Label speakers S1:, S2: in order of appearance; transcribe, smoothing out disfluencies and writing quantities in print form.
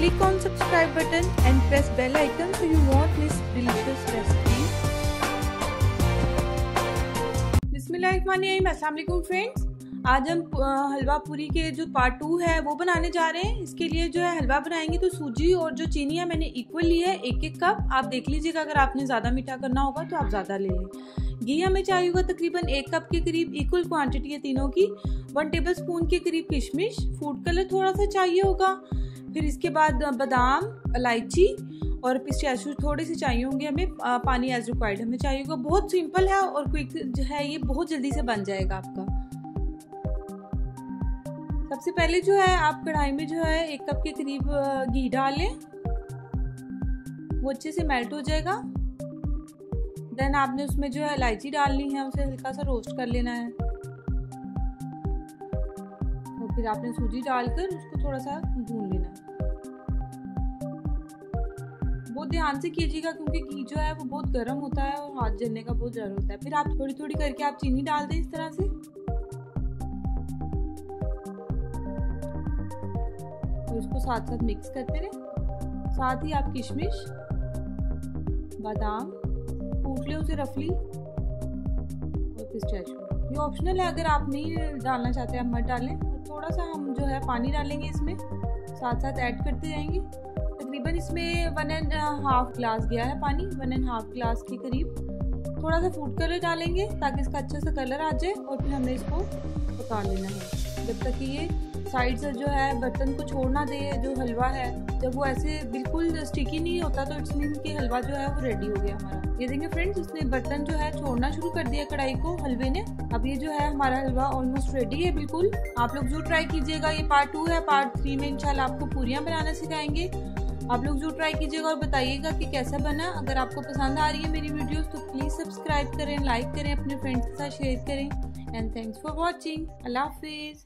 S1: Click on subscribe button and press bell icon so you won't miss delicious recipes. बिस्मिल्लाहिर्रहमानिर्रहीम। अस्सलाम वालेकुम friends, आज हम हलवा पूरी के जो पार्ट 2 है वो बनाने जा रहे हैं। इसके लिए जो है हलवा बनाएंगे तो सूजी और जो चीनी है मैंने इक्वल ली है, एक एक कप। आप देख लीजिएगा, अगर आपने ज़्यादा मीठा करना होगा तो आप ज़्यादा ले लें। घी हमें चाहिए होगा तकरीबन 1 कप के करीब, इक्वल क्वांटिटी है तीनों की। 1 टेबलस्पून के करीब किशमिश, फूड कलर थोड़ा सा चाहिए होगा। फिर इसके बाद बादाम, इलायची और पिस्ताशियो थोड़े से चाहिए होंगे हमें। पानी एज रिक्वायर्ड हमें चाहिए होगा। बहुत सिंपल है और क्विक जो है, ये बहुत जल्दी से बन जाएगा आपका। सबसे पहले जो है आप कढ़ाई में जो है 1 कप के करीब घी डाल लें, वो अच्छे से मेल्ट हो जाएगा। देन आपने उसमें जो है इलायची डालनी है, उसे हल्का सा रोस्ट कर लेना है। और फिर आपने सूजी डालकर उसको थोड़ा सा भून लेना है। बहुत ध्यान से कीजिएगा क्योंकि घी जो है वो बहुत गर्म होता है और हाथ जलने का बहुत डर होता है। फिर आप थोड़ी थोड़ी करके आप चीनी डाल दें इस तरह से। और इसको साथ साथ मिक्स करते रहें। साथ ही आप किशमिश, बादाम कूट लें उसे रफली, और पिस्ताशियो। ये ऑप्शनल है, अगर आप नहीं डालना चाहते आप मत डालें। थोड़ा सा हम जो है पानी डालेंगे इसमें, साथ साथ ऐड करते जाएंगे। तकरीबन इसमें 1.5 ग्लास गया है पानी, 1.5 ग्लास के करीब। थोड़ा सा फूड कलर डालेंगे ताकि इसका अच्छा सा कलर आ जाए, और फिर हमें इसको पका लेना है जब तक कि ये साइड से जो है बर्तन को छोड़ ना दे। जो हलवा है जब वो ऐसे बिल्कुल स्टिकी नहीं होता तो इट्स मीन कि हलवा जो है वो रेडी हो गया हमारा। ये देखेंगे फ्रेंड्स, इसने बर्तन जो है छोड़ना शुरू कर दिया कढ़ाई को हलवे ने। अब ये जो है हमारा हलवा ऑलमोस्ट रेडी है बिल्कुल। आप लोग जरूर ट्राई कीजिएगा। ये पार्ट 2 है, पार्ट 3 में इंशाल्लाह आपको पूरियाँ बनाना सिखाएंगे। आप लोग जरूर ट्राई कीजिएगा और बताइएगा कि कैसा बना। अगर आपको पसंद आ रही है मेरी वीडियोस तो प्लीज़ सब्सक्राइब करें, लाइक करें, अपने फ्रेंड्स के साथ शेयर करें। And thanks for watching. अल्लाह हाफिज़।